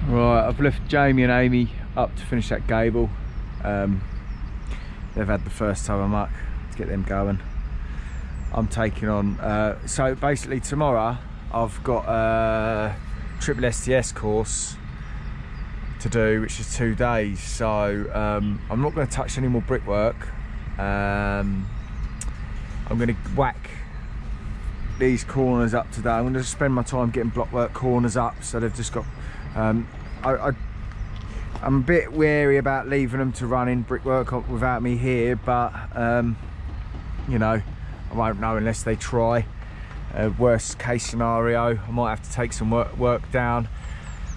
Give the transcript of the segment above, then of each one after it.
Right, I've left Jamie and Amy up to finish that gable. They've had the first toe of muck to get them going. I'm taking on, so basically tomorrow I've got a triple STS course to do, which is 2 days. So I'm not going to touch any more brickwork. I'm going to whack these corners up today. I'm going to spend my time getting blockwork corners up, so they've just got I'm a bit wary about leaving them to run in brickwork without me here, but you know, I won't know unless they try. Worst case scenario, I might have to take some work down,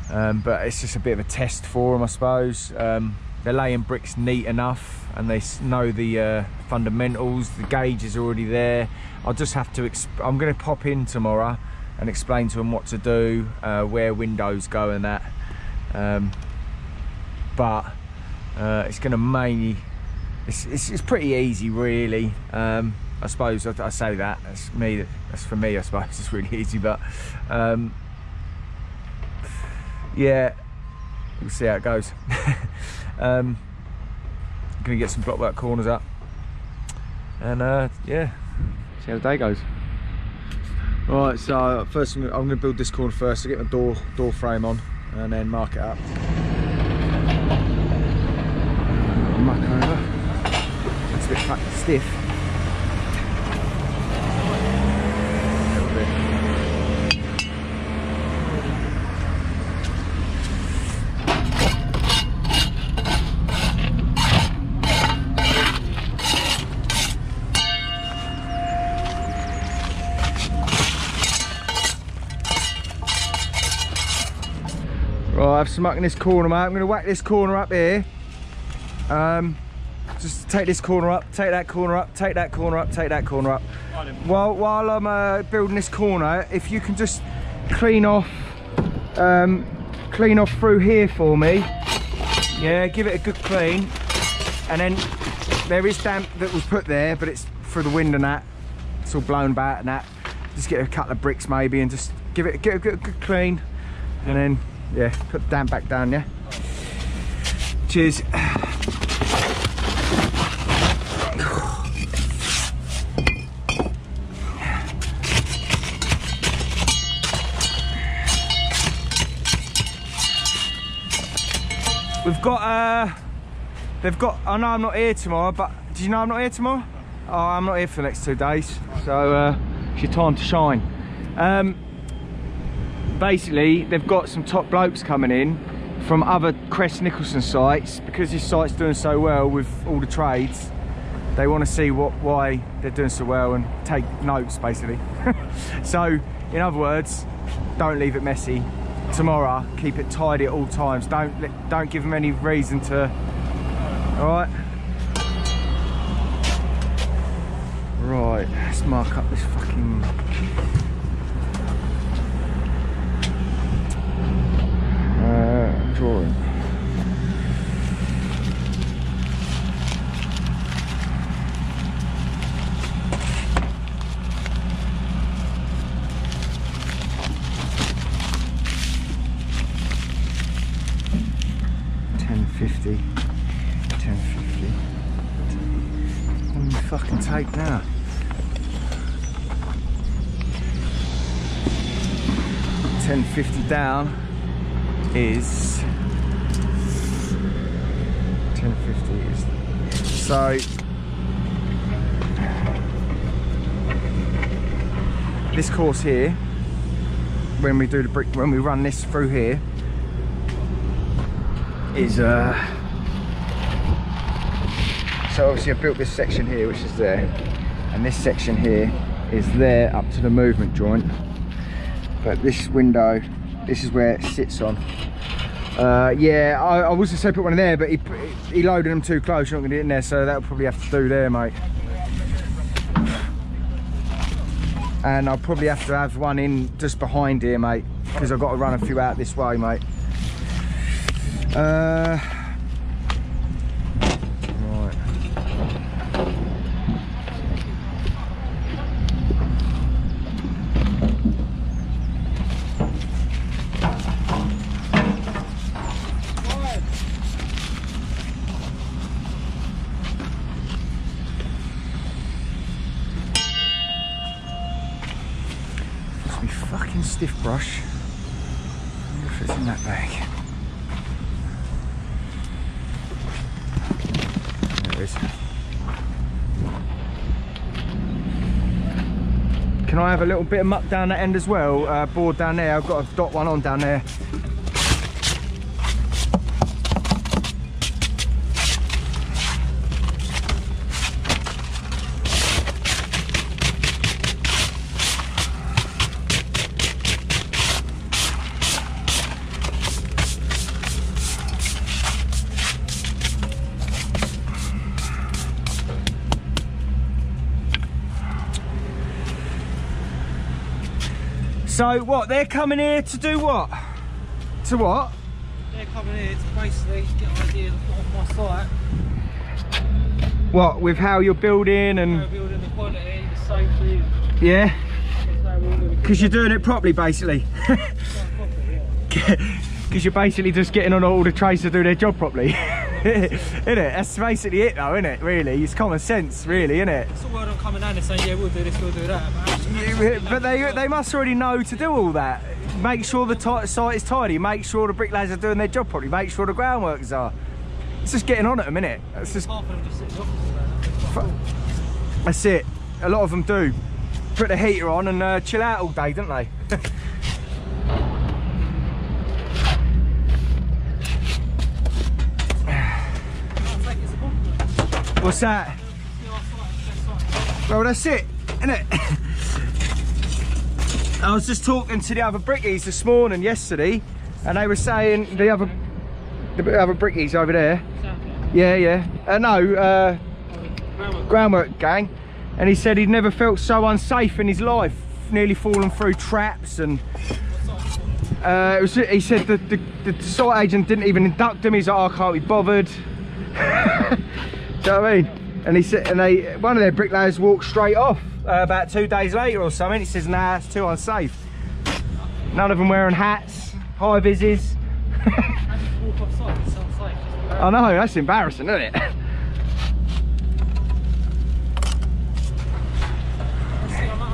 but it's just a bit of a test for them, I suppose. They're laying bricks neat enough and they know the fundamentals. The gauge is already there. I'll just have to I'm going to pop in tomorrow and explain to them what to do, where windows go and that. But it's going to mainly, it's pretty easy really. I suppose I say that, that's for me, I suppose it's really easy, but yeah, we'll see how it goes. I'm gonna get some blockwork corners up and yeah, see how the day goes. Right, so first I'm gonna build this corner first to get my door frame on and then mark it up. Muck over. It's a bit fucking stiff. Right, I've some muck in this corner, mate. I'm going to whack this corner up here. Just take this corner up, take that corner up, take that corner up, take that corner up. While I'm building this corner, if you can just clean off through here for me. Yeah, give it a good clean. And then there is damp that was put there, but it's through the wind and that. It's all blown back and that. Just get a couple of bricks maybe and just get a good clean. And then, yeah, put the damp back down, yeah. Cheers. We've got, I know I'm not here tomorrow, but do you know I'm not here tomorrow? Oh, I'm not here for the next 2 days, so it's your time to shine. Basically, they've got some top blokes coming in from other Crest Nicholson sites, because this site's doing so well with all the trades. They want to see why they're doing so well and take notes, basically. So, in other words, don't leave it messy. Tomorrow, keep it tidy at all times. Don't give them any reason to. All right. Right. Let's mark up this fucking. Drawing. $10.50. What do you fucking take now? $10.50 down is 10.50 is so this course here, when we do the brick, when we run this through here, is so obviously I built this section here which is there, and this section here is there up to the movement joint, but this window, this is where it sits on. Yeah, I was gonna say put one in there, but he loaded them too close. You're not gonna get in there, so that'll probably have to do there, mate. And I'll probably have to have one in just behind here, mate, because I've got to run a few out this way, mate. Right. brush. I wonder if it's in that bag. There it is. Can I have a little bit of muck down that end as well? Board down there, I've got a dot one on down there. So what, they're coming here to do what? To what? They're coming here to basically get ideas of my site. What, with how you're building and... How we're building, the quality, the safety. Yeah? Because you're doing it properly, basically. Because you're basically just getting on all the trades to do their job properly. Isn't it? That's basically it though, isn't it? Really, it's common sense, really, isn't it? It's all well done coming down and saying, yeah, we'll do this, we'll do that. But they must already know to do all that. Make sure the site is tidy, make sure the bricklayers are doing their job properly, make sure the groundworkers are. It's just getting on at a minute. It's just... Half of them just sit in the office. That's it. A lot of them do. Put the heater on and chill out all day, don't they? What's that? Well, that's it, isn't it? I was just talking to the other brickies this morning, yesterday, and they were saying the other brickies over there. Yeah. No, groundwork gang, and he said he'd never felt so unsafe in his life, nearly fallen through traps and. He said the site agent didn't even induct him. He's like, oh, I can't be bothered. Do you know what I mean? And he said, and one of their bricklayers walked straight off about 2 days later or something. He says, nah, it's too unsafe. None of them wearing hats, high vises. I know, that's embarrassing, isn't it? I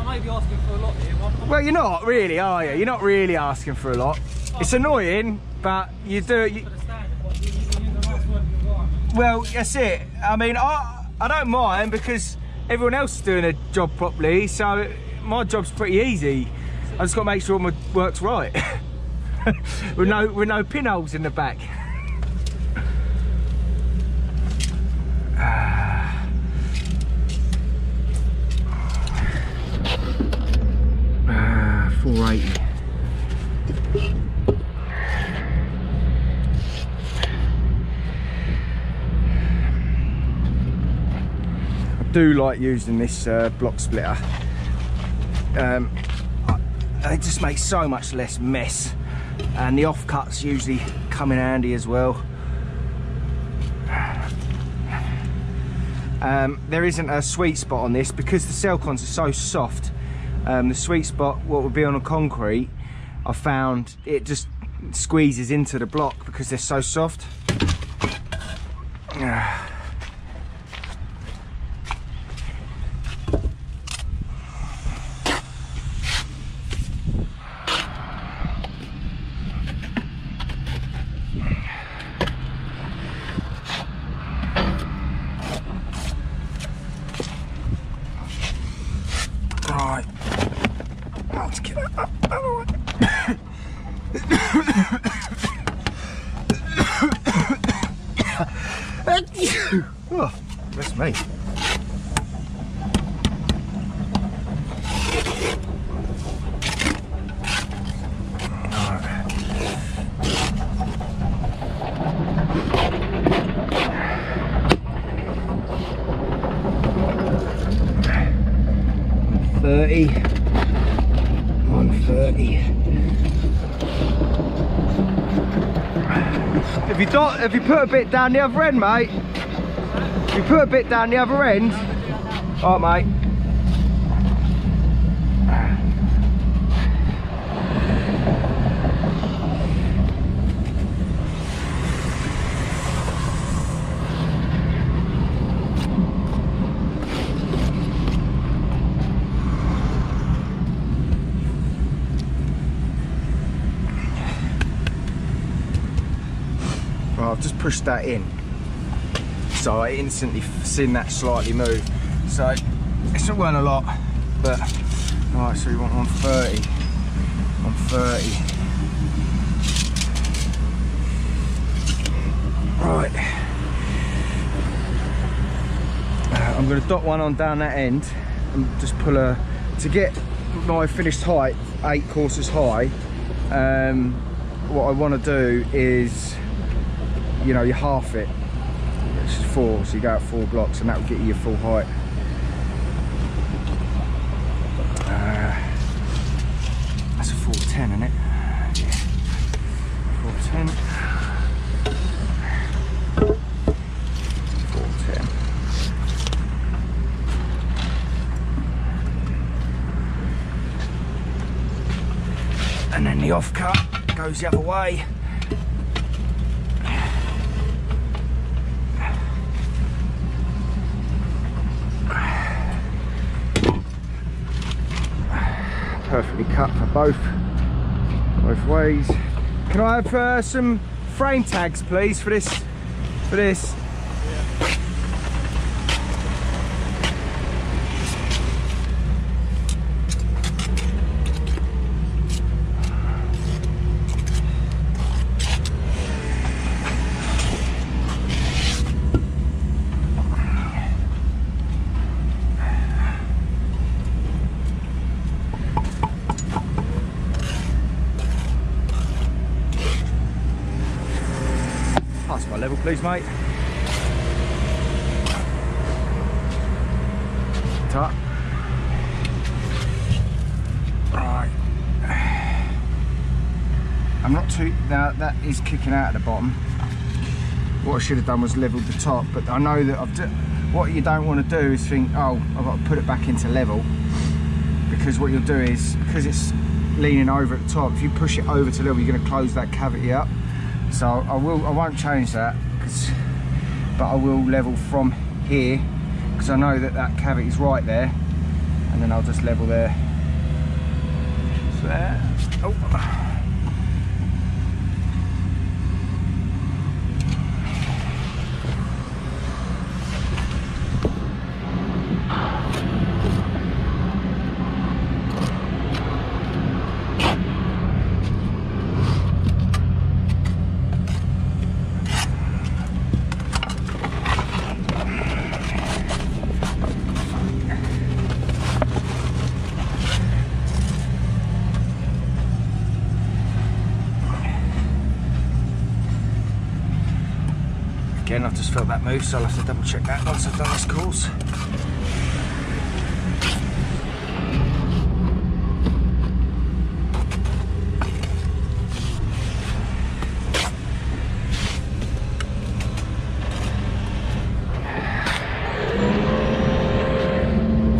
may be asking for a lot here. Well, you're not really, are you? You're not really asking for a lot. It's annoying, but you do. Well, that's it. I mean, I don't mind because everyone else is doing their job properly, so my job's pretty easy. I just got to make sure my work's right. with no pinholes in the back. 480. Do like using this block splitter. It just makes so much less mess, and the offcuts usually come in handy as well. There isn't a sweet spot on this because the Celcons are so soft. The sweet spot, what would be on a concrete, I found it just squeezes into the block because they're so soft. Right, let's get it up. Oh, that's me. $30, $130. Have you put a bit down the other end, mate? You put a bit down the other end? All right, mate. Well, I've just pushed that in, so I instantly seen that slightly move. So it's not weren't a lot, but right. So we want 130, 130. Right. I'm going to dot one on down that end and just pull a to get my finished height 8 courses high. What I want to do is, you know, you half it. It's 4, so you go out 4 blocks, and that will get you your full height. That's a 410, isn't it? Yeah. 410. 410. And then the off cut goes the other way. Perfectly cut for both ways. Can I have some frame tags, please, for this? Pass my level, please, mate. Tuck. Right. I'm not too. Now that is kicking out at the bottom. What I should have done was leveled the top, but I know that what you don't want to do is think, oh, I've got to put it back into level, because what you'll do is, because it's leaning over at the top, if you push it over to level, you're going to close that cavity up. So I won't change that, but I will level from here, because I know that that cavity is right there, and then I'll just level there. So there. Oh. Again, I've just felt that move, so I'll have to double check that once I've done this course.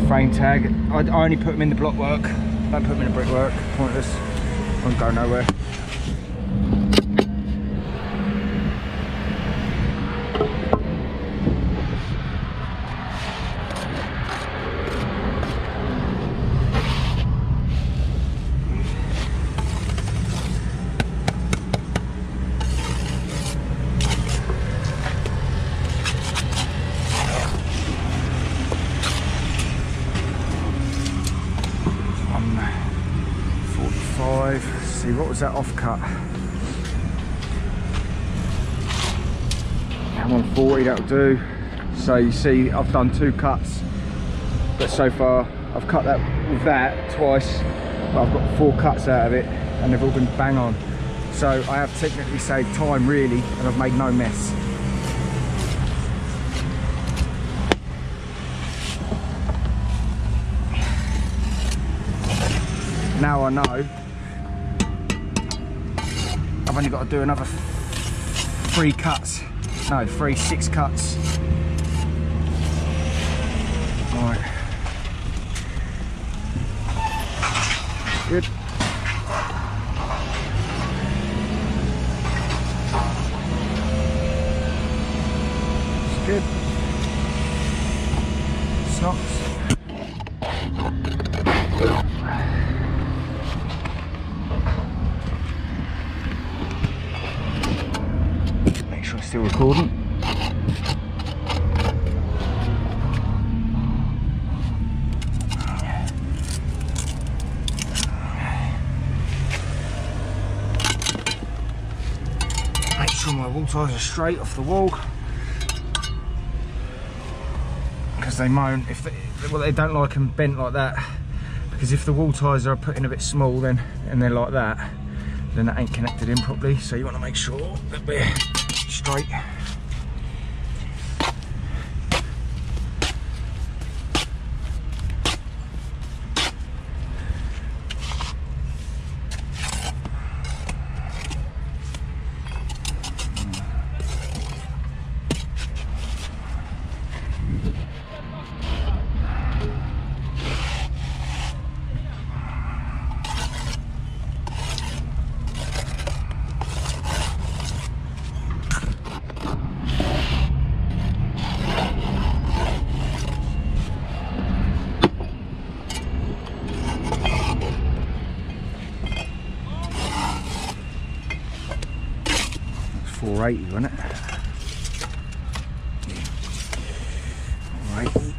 Frame tag, I only put them in the block work, don't put them in the brickwork, pointless, won't go nowhere. See, what was that off cut? 140, that'll do. So you see I've done 2 cuts, but so far I've cut that with that twice, but I've got 4 cuts out of it, and they've all been bang on. So I have technically saved time really, and I've made no mess. Now I know I've only got to do another 3 cuts. No, 6 cuts. Right. Good. It's good. Snots. still recording. Make sure my wall ties are straight off the wall, because they moan if they don't like them bent like that, because if the wall ties are put in a bit small then and they're like that, then that ain't connected in properly, so you want to make sure that they're straight. It's 480, wasn't it? 480.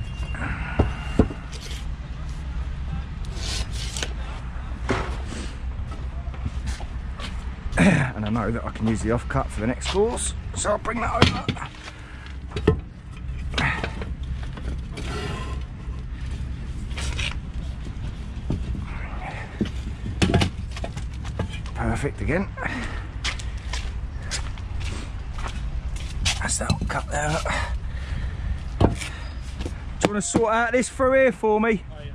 And I know that I can use the offcut for the next course, so I'll bring that over. Perfect again. That's that cut there. Do you want to sort out this through here for me? Oh, yeah.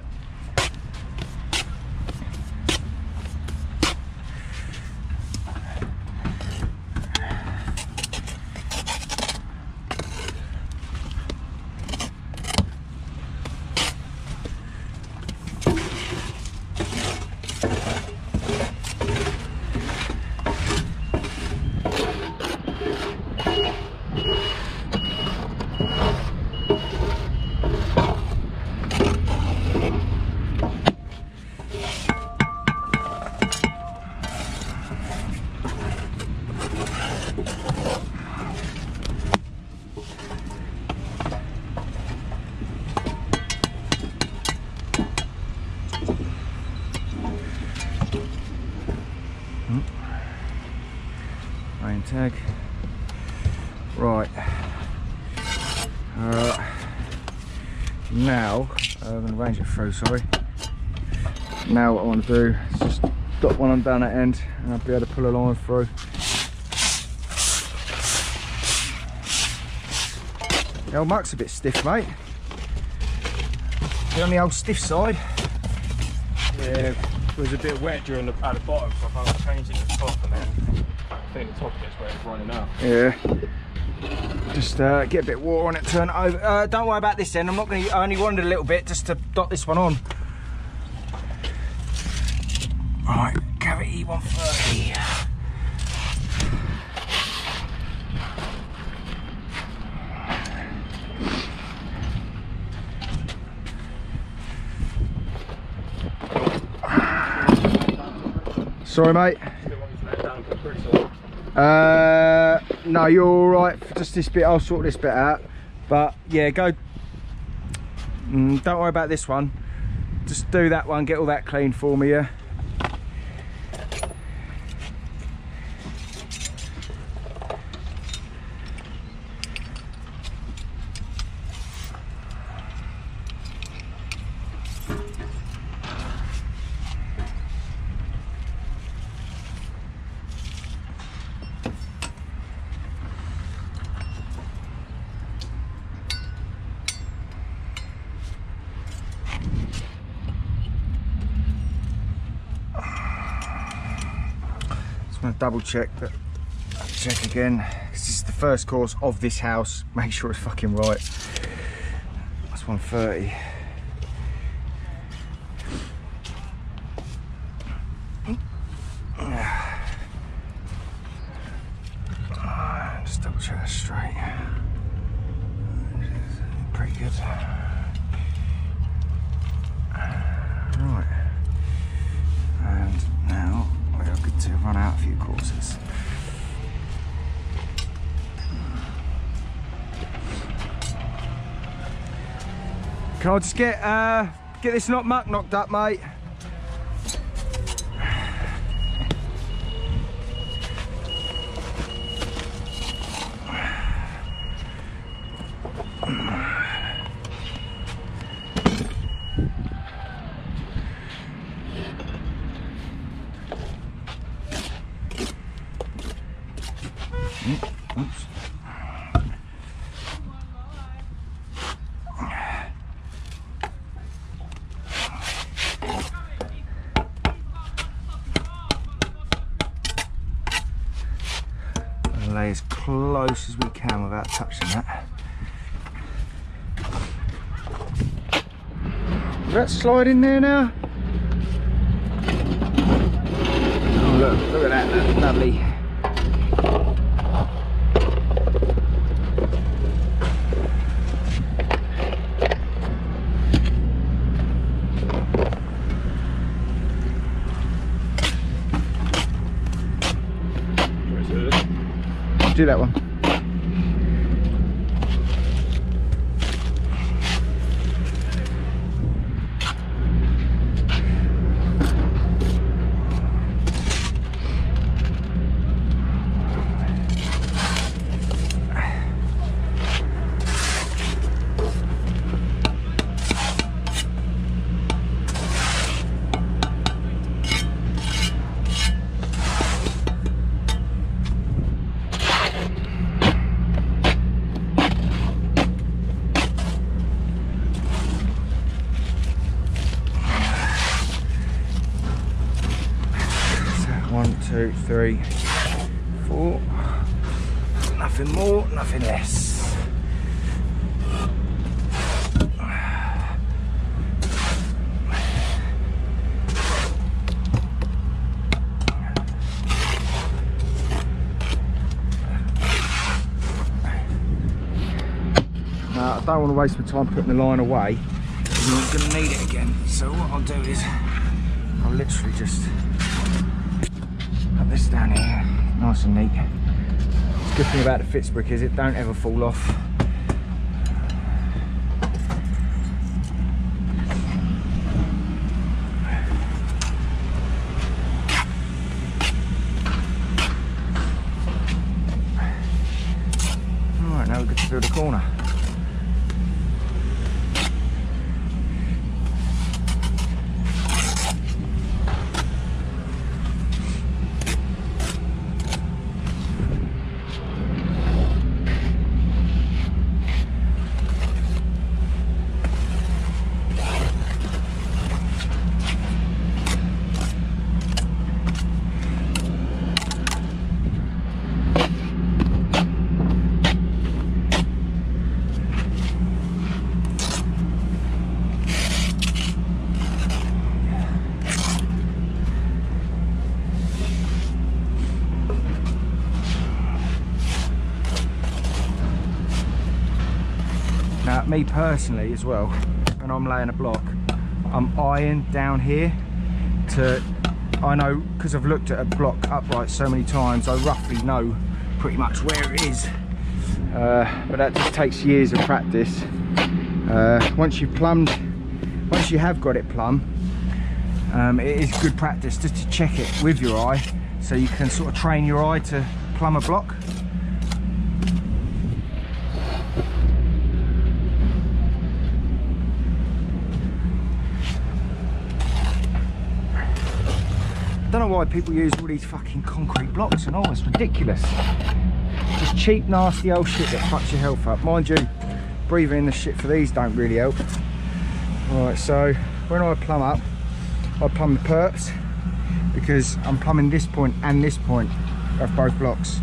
Rain tag. Right. Now, I'm going to range it through, sorry. Now what I want to do is just dot one on down that end and I'll be able to pull a line through. The old muck's a bit stiff, mate. You're on the old stiff side. Yeah, it was a bit wet during at the bottom, so I changed it to the top, and then I think the top gets where it's running out. Yeah. Just get a bit of water on it, turn it over. Don't worry about this end. I'm not going to. I only wanted a little bit just to dot this one on. Right, cavity 130. Sorry, mate. No, you're all right for just this bit. I'll sort this bit out. But yeah, go. Don't worry about this one. Just do that one. Get all that clean for me, yeah. I'm going to double check that. Check again. This is the first course of this house. Make sure it's fucking right. That's 130. Just double check that's straight. Pretty good. Right. And now we are good to run out a few courses. Can I just get this muck knocked up, mate? Oops. Lay as close as we can without touching that. Will that slide in there now? Oh look at that, that's lovely. Do that one. One, two, three, four. Nothing more, nothing less. Now, I don't want to waste my time putting the line away, because I'm not going to need it again. So what I'll do is, I'll literally just this down here, nice and neat. The good thing about the Fitzbrick is it don't ever fall off. Alright, now we're good to build a corner. Now, me personally as well, when I'm laying a block, I'm eyeing down here to, I know, because I've looked at a block upright so many times, I roughly know pretty much where it is. But that just takes years of practice. Once you have got it plumb, it is good practice just to check it with your eye, so you can sort of train your eye to plumb a block. I don't know why people use all these fucking concrete blocks and all, it's ridiculous. Just cheap, nasty old shit that fucks your health up. Mind you, breathing in the shit for these don't really help. Alright, so when I plumb up, I plumb the perps, because I'm plumbing this point and this point of both blocks.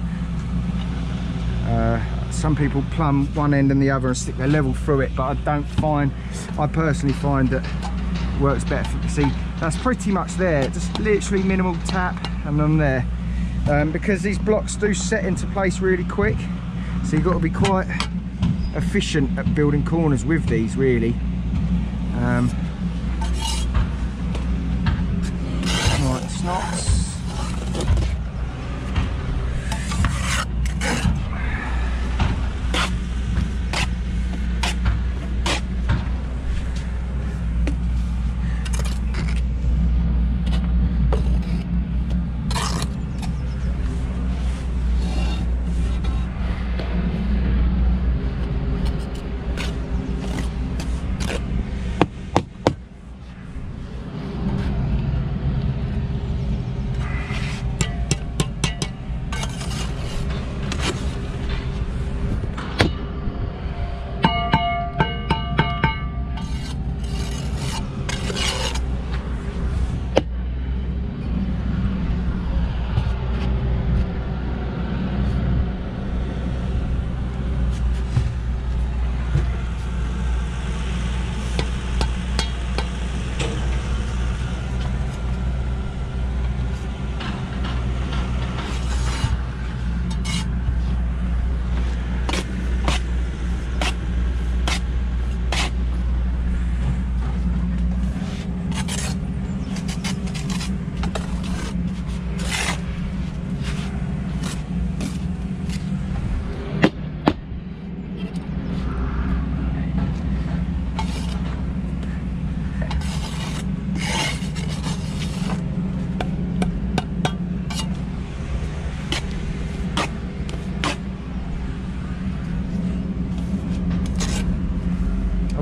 Some people plumb one end and the other and stick their level through it, but I personally find that it works better for, see, that's pretty much there, just literally minimal tap and I'm there. Because these blocks do set into place really quick, so you've got to be quite efficient at building corners with these, really. Right, snots.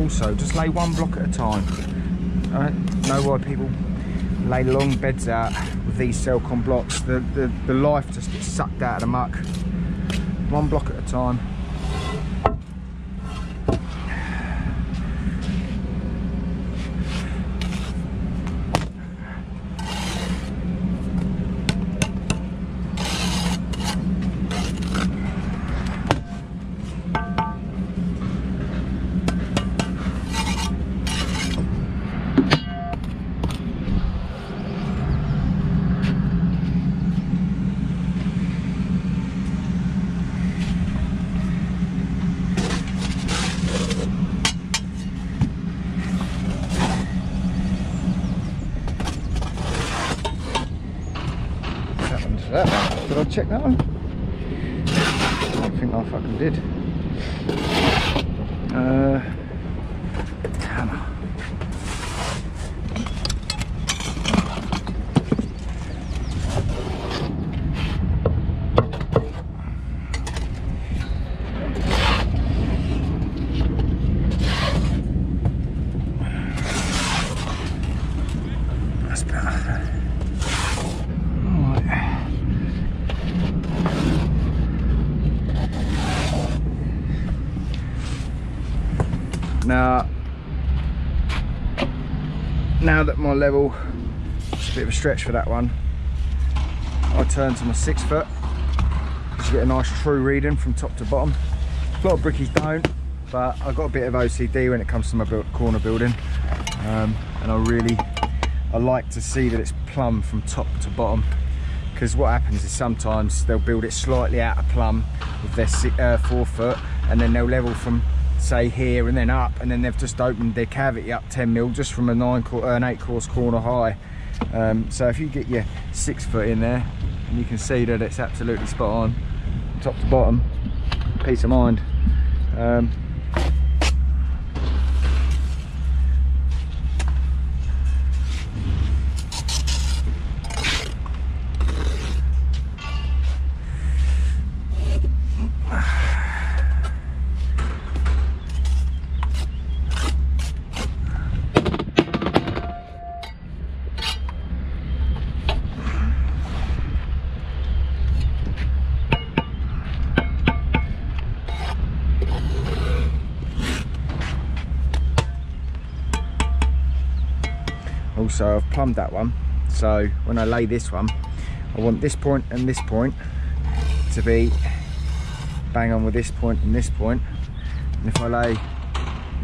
also just lay one block at a time. I don't know why people lay long beds out with these Selcon blocks. The life just gets sucked out of the muck. One block at a time. Did I check that one? I don't think I fucking did. Hammer. That's better. Now that my level, it's a bit of a stretch for that one, I turn to my 6 foot just to get a nice true reading from top to bottom. A lot of brickies don't, but I've got a bit of OCD when it comes to my corner building, and I like to see that it's plumb from top to bottom, because what happens is sometimes they'll build it slightly out of plumb with their 4 foot, and then they'll level from say here and then up, and then they've just opened their cavity up 10 mil just from an 8 course corner high. So if you get your 6 foot in there, and you can see that it's absolutely spot on top to bottom, peace of mind. Also, I've plumbed that one, so when I lay this one, I want this point and this point to be bang on with this point and this point. And if I lay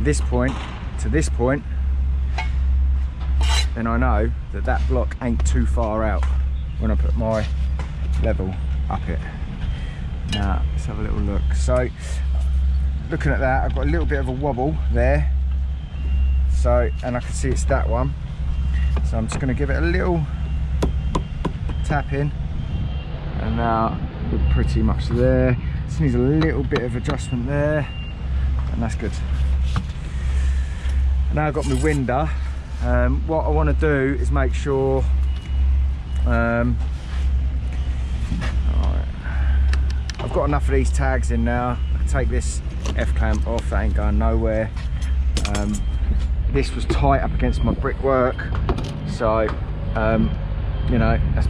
this point to this point, then I know that that block ain't too far out when I put my level up it. Now let's have a little look. So looking at that, I've got a little bit of a wobble there, so, and I can see it's that one. So I'm just going to give it a little tap in, and now we're pretty much there. Just needs a little bit of adjustment there, and that's good. And now I've got my winder. What I want to do is make sure alright, I've got enough of these tags in now. I can take this F-clamp off, that ain't going nowhere. This was tight up against my brickwork, so you know, that's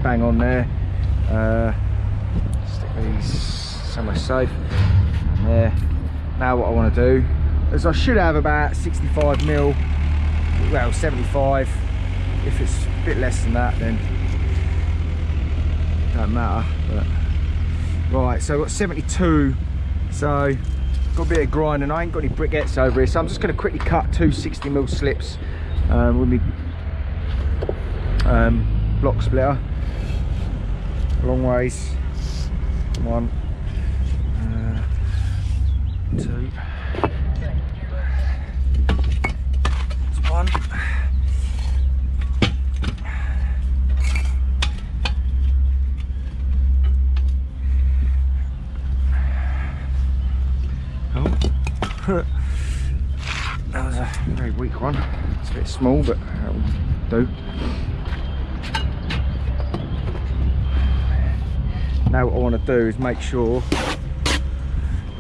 bang on there. Stick these somewhere safe. And there. Now what I want to do is I should have about 65 mil, well 75. If it's a bit less than that, then it don't matter. But right, so I've got 72. So got a bit of grinding. I ain't got any briquettes over here, so I'm just going to quickly cut 2 60 mil slips with me block splitter. Long ways. 1, 2. That's 1. That was a very weak one. It's a bit small, but that will do. Now what I want to do is make sure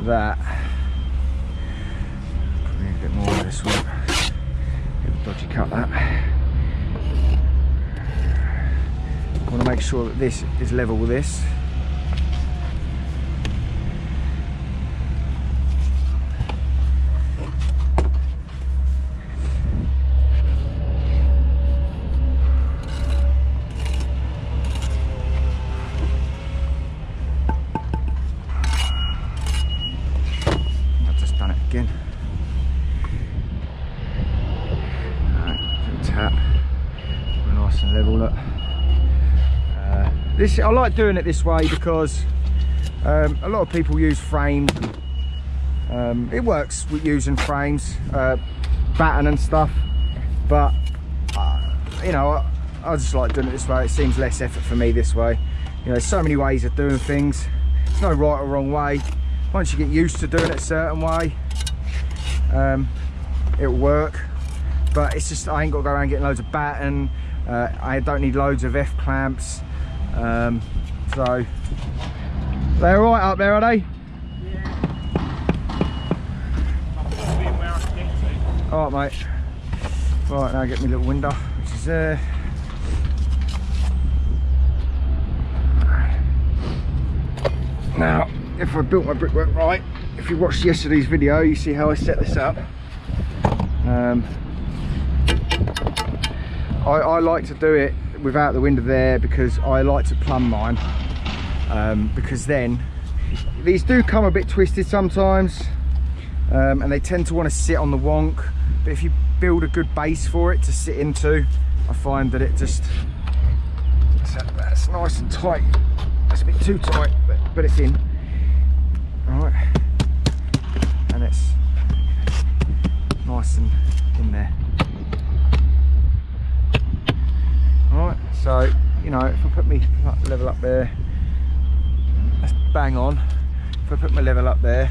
that, a bit more this one. Dodgy cut that. I want to make sure that this is level with this. I've just done it again. Tap, nice and level. Look, this I like doing it this way because a lot of people use frames. It works with using frames, batten and stuff, but you know, I just like doing it this way. It seems less effort for me this way. You know, there's so many ways of doing things. There's no right or wrong way. Once you get used to doing it a certain way, it'll work. But it's just, I ain't got to go around getting loads of batten. I don't need loads of F-clamps. So, they're all right up there, are they? Yeah. I'm where I can get to. All right, mate. Right, now get my little window, which is there. Now, if I built my brickwork right, if you watched yesterday's video, you see how I set this up. I like to do it without the window there because I like to plumb mine, because then these do come a bit twisted sometimes, and they tend to want to sit on the wonk, but if you build a good base for it to sit into, I find that it just, that's nice and tight. That's a bit too tight, but it's in. All right, and it's nice and in there. Alright, so, you know, if I put my level up there, that's bang on. If I put my level up there,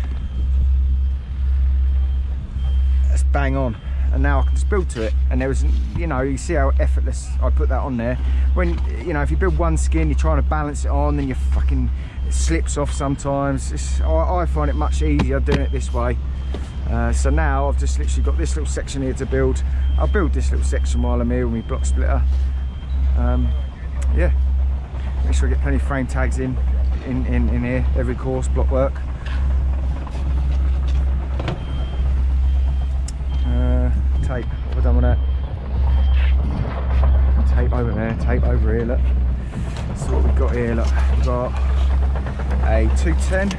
that's bang on. And now I can just build to it. And there was, you know, you see how effortless I put that on there. When, you know, if you build one skin, you're trying to balance it on, then it slips off sometimes. I find it much easier doing it this way. So now I've just literally got this little section here to build. I'll build this little section while I'm here with my block splitter. Yeah, make sure I get plenty of frame tags in here, every course, block work. Tape, what have I done with that? Tape over there, tape over here, look. So what we've got here, look, we've got a 210.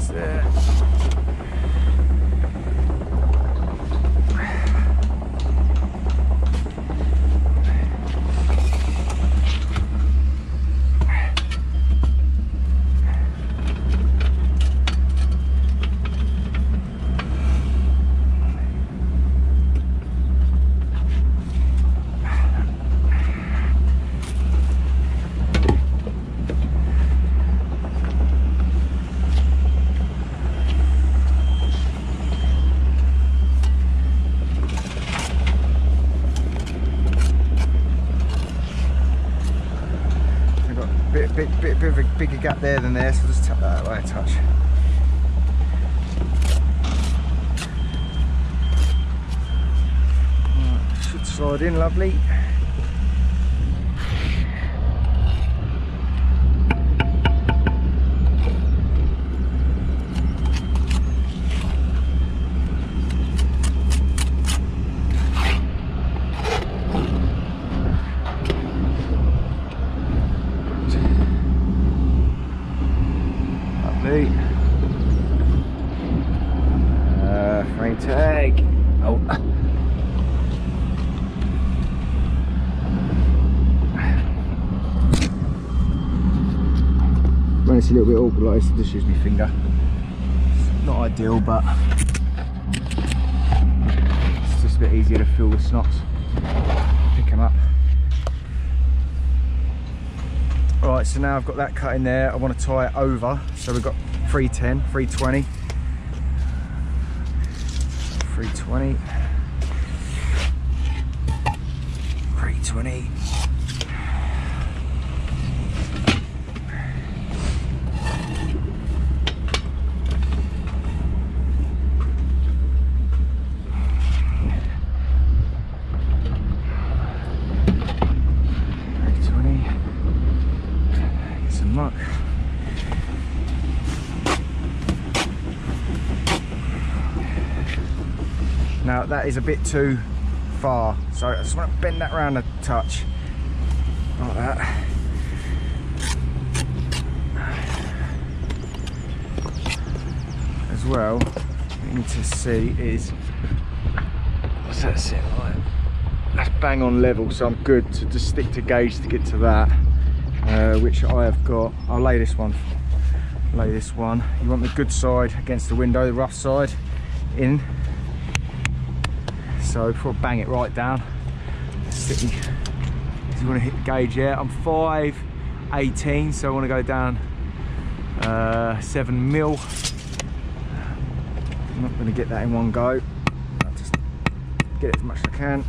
There. Bit of a bigger gap there than there, so just tap that away a touch. Right, should slide in lovely. Frame tag. Oh. When it's a little bit awkward like this, I just use my finger. It's not ideal, but it's just a bit easier to feel the snots, pick them up. Alright, so now I've got that cut in there, I want to tie it over. So we've got 310, 320. 320. 320. but that is a bit too far. So I just want to bend that round a touch, like that. As well, what you need to see is, what's that sit like? That's bang on level, so I'm good to just stick to gauge to get to that, which I have got. I'll lay this one. You want the good side against the window, the rough side in. So before I bang it right down, sticky. You want to hit the gauge, yeah. I'm 5'18", so I want to go down 7 mil. I'm not going to get that in one go. I'll just get it as much as I can.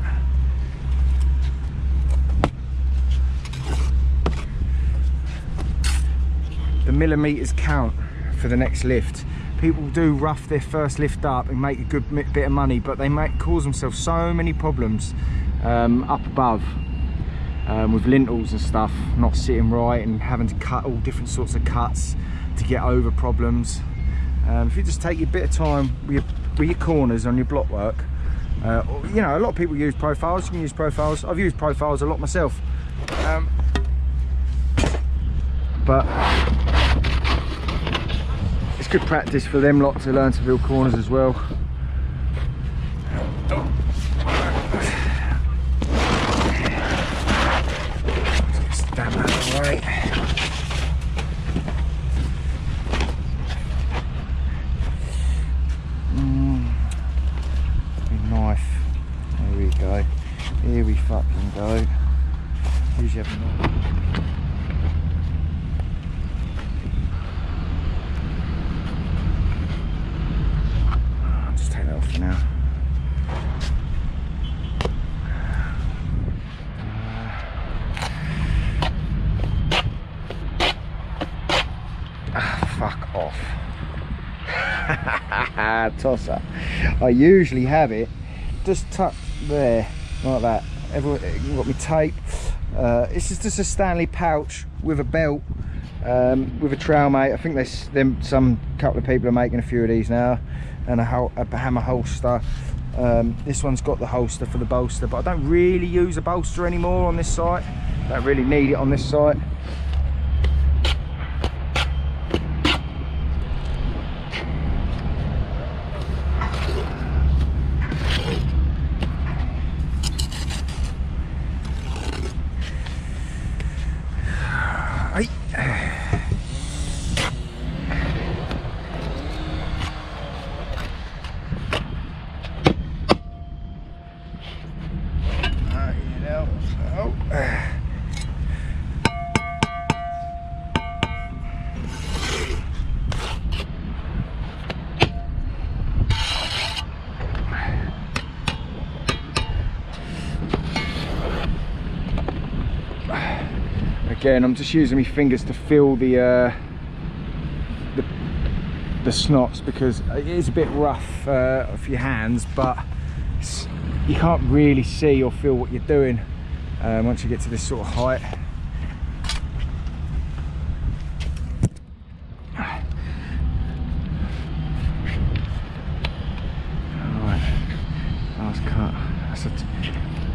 The millimeters count for the next lift. People do rough their first lift up and make a good bit of money, but they cause themselves so many problems up above with lintels and stuff not sitting right and having to cut all different sorts of cuts to get over problems. If you just take a bit of time with your corners on your block work, you know, a lot of people use profiles. You can use profiles. I've used profiles a lot myself, but it's good practice for them lot to learn to build corners as well. Stab that out of the way. Knife. There we go. Here we fucking go. Who's you having a knife? Now, fuck off. Tosser. I usually have it just tucked there like that. Everyone, you got me tape. This is just a Stanley pouch with a belt, with a trail mate. I think there's some couple of people are making a few of these now. And a hammer holster. This one's got the holster for the bolster, but I don't really use a bolster anymore on this site. Don't really need it on this site. Again, I'm just using my fingers to feel the snots, because it is a bit rough for your hands, but you can't really see or feel what you're doing once you get to this sort of height. Alright, last cut.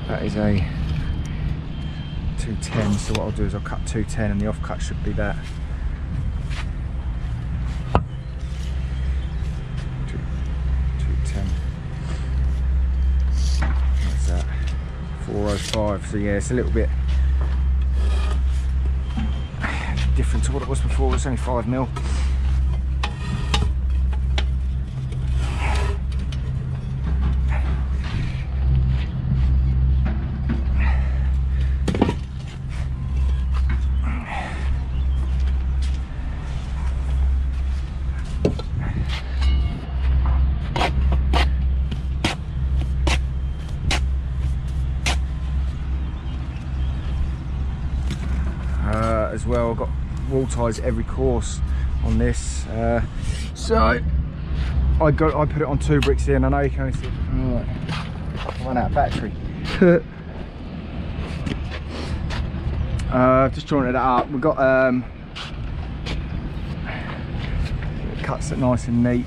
That is a 210, so what I'll do is I'll cut 210 and the offcut should be that. 210. What's that? 405. So yeah, it's a little bit different to what it was before. It's only 5 mil. As well, I've got wall ties every course on this, so I put it on 2 bricks here, and I know you can only see. Right, I ran out of battery. Just jointed it up. We've got it cuts it nice and neat.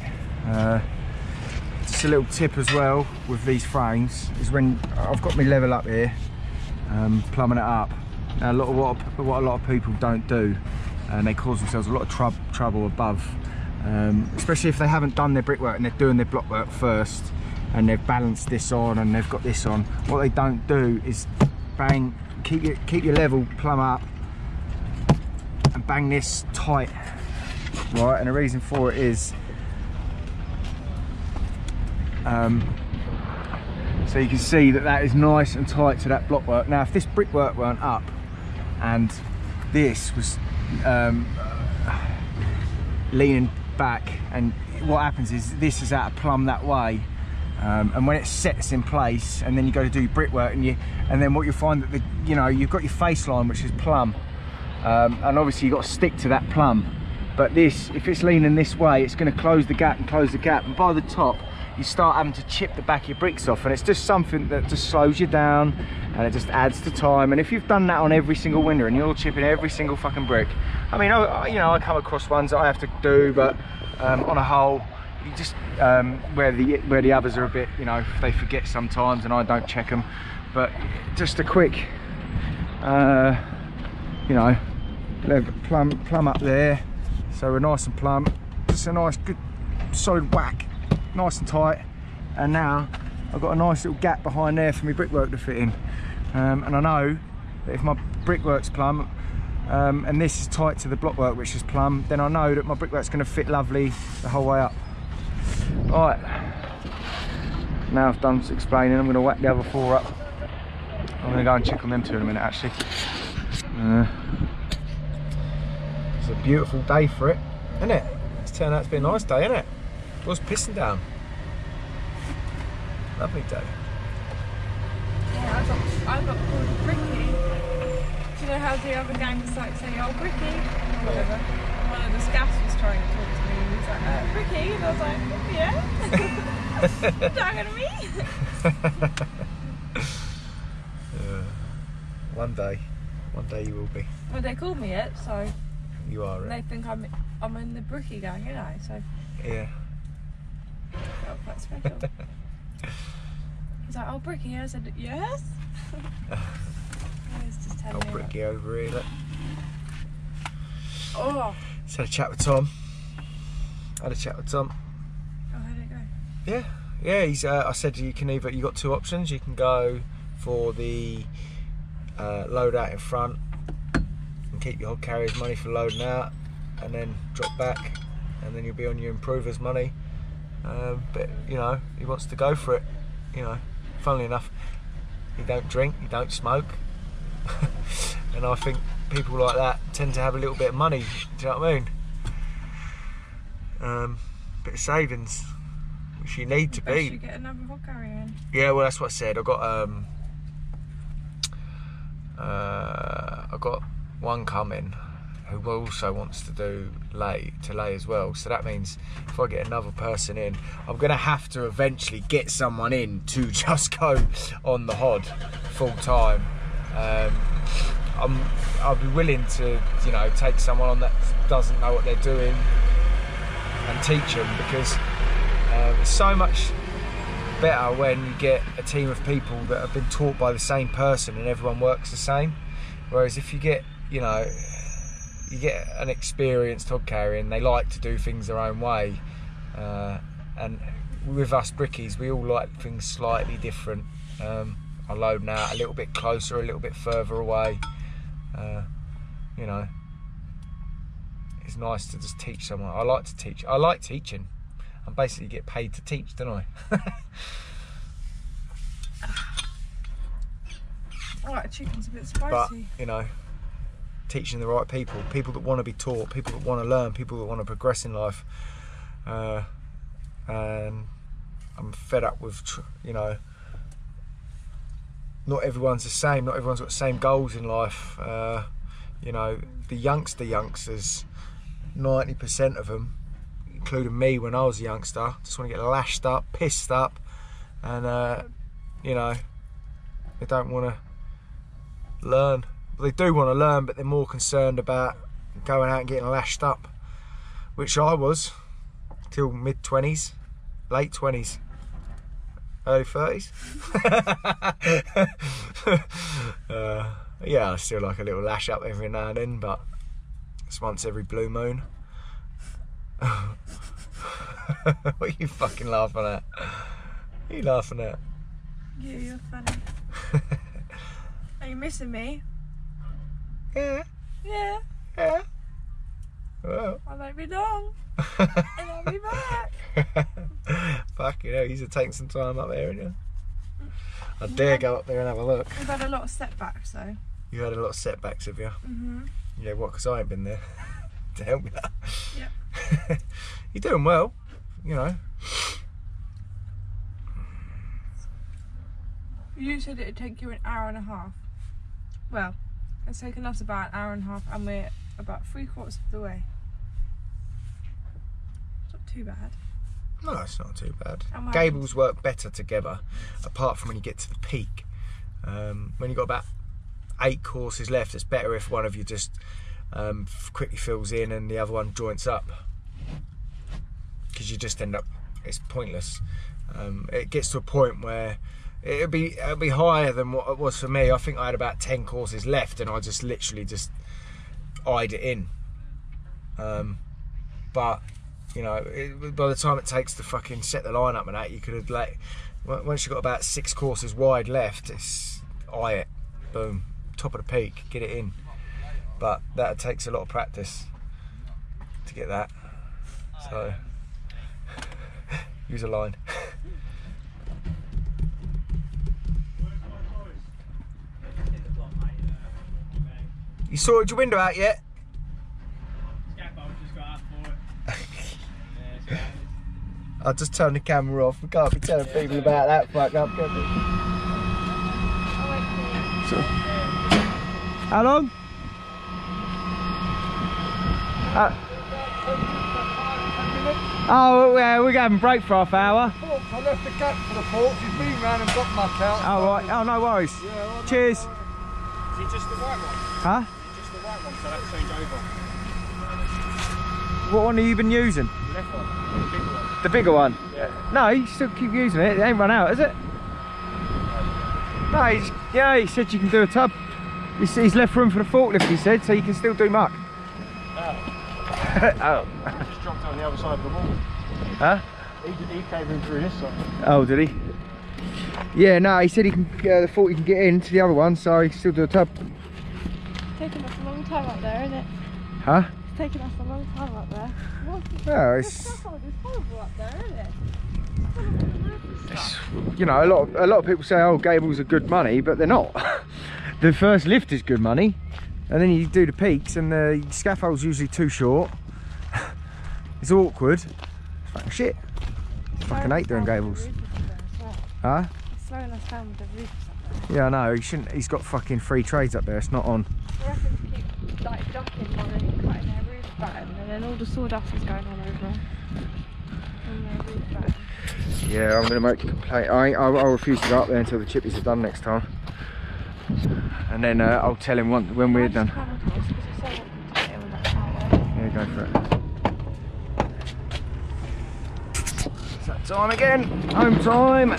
Just a little tip as well with these frames is when I've got my level up here, plumbing it up. Now what a lot of people don't do, and they cause themselves a lot of trouble above, especially if they haven't done their brickwork and they're doing their block work first, and they've balanced this on and they've got this on. What they don't do is bang, keep your level plumb up and bang this tight, right? And the reason for it is so you can see that is nice and tight to that block work. Now if this brickwork weren't up and this was leaning back, and what happens is this is out of plumb that way, and when it sets in place and then you go to do your brickwork and then what you'll find that you've got your face line which is plumb, and obviously you've got to stick to that plumb, but this, if it's leaning this way, it's going to close the gap, and by the top you start having to chip the back of your bricks off, and it's just something that just slows you down and it just adds to time. And if you've done that on every single window and you're chipping every single fucking brick, I mean, I come across ones that I have to do, but on a whole, you just where the others are a bit, they forget sometimes and I don't check them, but just a quick plumb up there, so we're nice and plumb, just a nice good solid whack, nice and tight. And now I've got a nice little gap behind there for my brickwork to fit in, and I know that if my brickwork's plumb and this is tight to the blockwork which is plumb, then I know that my brickwork's going to fit lovely the whole way up. Right, now I've done explaining, I'm going to whack the other 4 up. I'm going to go and check on them 2 in a minute actually. It's a beautiful day for it, isn't it? It's turned out to be a nice day, isn't it? It was pissing down. Lovely day. Yeah, I got called Bricky. Do you know how the other gang was like saying, oh, Bricky, or whatever? And one of the scouts was trying to talk to me, and he was like, Bricky, and I was like, yeah. Talking to me? One day you will be. Well, they called me it, so you are. They think I'm in the Bricky gang, you know, so yeah. Felt quite special. He's like, oh, Bricky, I said, yes. He was just telling me. Bricky over here, look. Oh. Just had a chat with Tom. Oh, how'd it go? Yeah. He's. I said you got 2 options. You can go for the load out in front and keep your hod carrier's money for loading out, and then drop back, and then you'll be on your improver's money. But he wants to go for it. Funnily enough, he don't drink, he don't smoke, and I think people like that tend to have a little bit of money. Do you know what I mean? Bit of savings, which you need to be. You get another hod carrier in. Yeah, well, that's what I said. I got one coming who also wants to do lay as well, so that means if I get another person in, I'm gonna have to eventually get someone in to just go on the hod full time. I'll be willing to take someone on that doesn't know what they're doing and teach them, because it's so much better when you get a team of people that have been taught by the same person and everyone works the same. Whereas if you get an experienced hod carrier and they like to do things their own way, and with us brickies, we all like things slightly different. I load out a little bit closer, a little bit further away. It's nice to just teach someone. I like to teach. I like teaching. I basically get paid to teach, don't I? Alright, chicken's a bit spicy. But teaching the right people that want to be taught, people that want to learn, people that want to progress in life, and I'm fed up with not everyone's the same, not everyone's got the same goals in life. The youngsters, 90% of them, including me when I was a youngster, just want to get lashed up, pissed up, and they don't want to learn. Well, they do want to learn, but they're more concerned about going out and getting lashed up, which I was till mid-20s, late 20s. Early 30s. Yeah, I still like a little lash up every now and then, but it's once every blue moon. What are you fucking laughing at? What are you laughing at? Yeah, you're funny. Are you missing me? Yeah. Yeah. Yeah. Well. I won't be long. And I'll be back. Fucking hell, you should take some time up there, ain't you? I dare go up there and have a look. We've had a lot of setbacks though. You had a lot of setbacks, have you? Mhm. Yeah, what? Because I ain't been there to help you. Yep. You're doing well, you know. You said it'd take you an hour and a half. Well, it's taken us about an hour and a half, and we're about 3/4 of the way. It's not too bad. No, it's not too bad. And Gables work better together, apart from when you get to the peak. When you've got about 8 courses left, it's better if one of you just quickly fills in and the other one joints up. Because you just end up, it's pointless. It gets to a point where it'll be higher than what it was for me. I think I had about 10 courses left and I just literally just eyed it in. But you know, by the time it takes to fucking set the line up and that, you could have like, once you've got about 6 courses wide left, it's eye it, boom, top of the peak, get it in. But that takes a lot of practice to get that. So use a line. You sorted your window out yet? I'll just turn the camera off. We can't be telling people about that fuck up, can we? So, how long? Oh, yeah, we're having a break for half hour. I left the cat for the forks. He's been round and got my couch. Oh, right. Oh, no worries. Yeah, cheers. Is it just the white one? Huh? Just the white one, so that's changed over. What one have you been using? The left one, the bigger one. The bigger one? Yeah. No, you still keep using it. It ain't run out, is it? No, yeah, he said you can do a tub. He's left room for the forklift, he said, so you can still do muck. Oh. Oh. Just dropped on the other side of the wall. Huh? He came in through this side. Oh, did he? Yeah, no, he said he can. The 40 can get into the other one, so he can still do a tub. It's taken us a long time up there, isn't it? Huh? It's taken us a long time up there. What? Oh, The it's, scaffold is horrible up there, isn't it? you know, a lot of people say, oh, Gables are good money, but they're not. The first lift is good money, and then you do the peaks, and the scaffold's usually too short. It's awkward. It's fucking shit. I fucking hate doing Gables. Huh? It's slowing us down with the roofs up there. Yeah, I know. He shouldn't. He's got fucking free trades up there. It's not on. I reckon to keep like ducking while they're cutting their roof batten, and then all the sawdust is going all over on their roof batten. Yeah, I'm gonna make a complaint. I'll refuse to go up there until the chippies are done next time, and then I'll tell him when we're done. Yeah, go for it. It's that time again. Home time.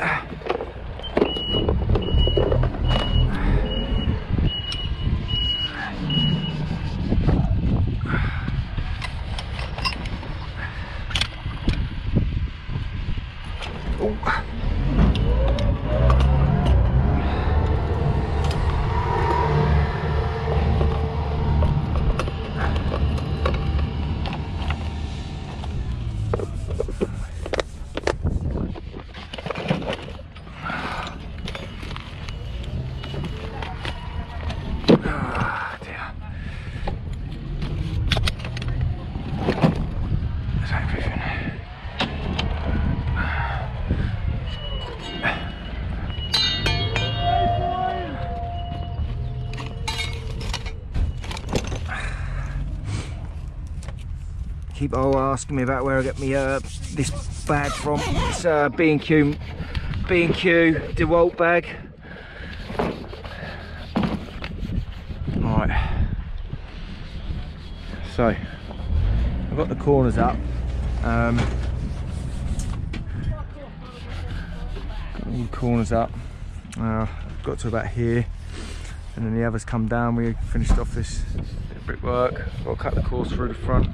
Keep asking me about where I get me this bag from. It's B&Q DeWalt bag. Right. So I've got the corners up. all the corners up. Got to about here, and then the others come down. We finished off this bit of brickwork. Got to cut the course through the front.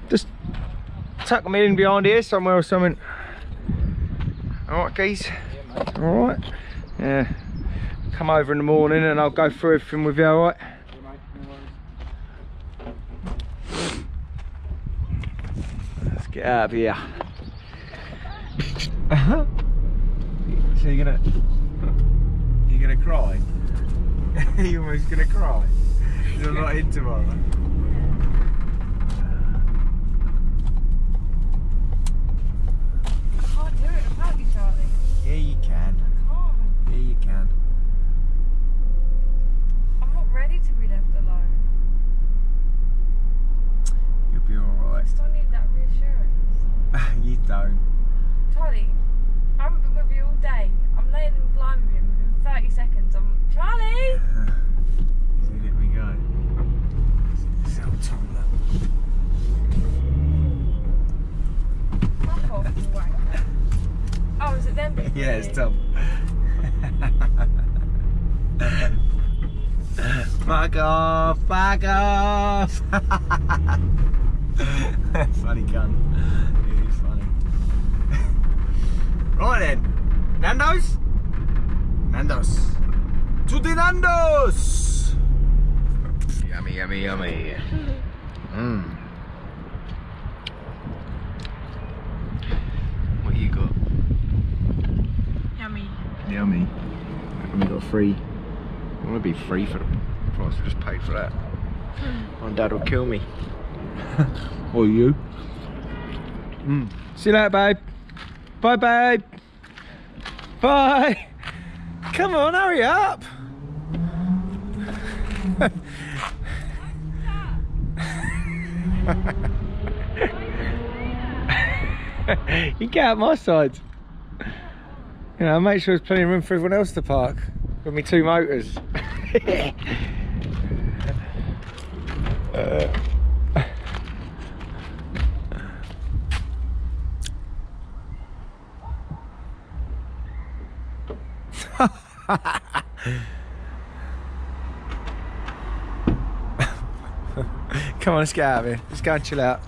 Just tuck them in behind here somewhere or something. Alright, geez. Alright. Yeah. Come over in the morning and I'll go through everything with you, alright? Let's get out of here. So you're gonna cry? You're almost gonna cry? You're not in tomorrow. Yeah, you can. Yeah, you can. I'm not ready to be left alone. You'll be alright. I still need that reassurance. You don't. Charlie, I haven't been with you all day. I'm laying in the line with you within 30 seconds. Charlie! He's gonna let me go. So toddler. Fuck off, you wanker. Oh, is it them? Yeah, it's Tom. Fuck off! Fuck off! Funny cunt. He's funny. Right then, Nando's? Nando's. To the Nando's! Yummy, yummy, yummy. What you got? Yummy. Yummy. And we got free. I want to be free for the price I just paid for that. My dad will kill me. Or you. See you later, babe. Bye, babe. Bye. Come on, hurry up. You get out my side. You know, make sure there's plenty of room for everyone else to park. With me 2 motors. Come on, let's get out of here. Let's go and chill out.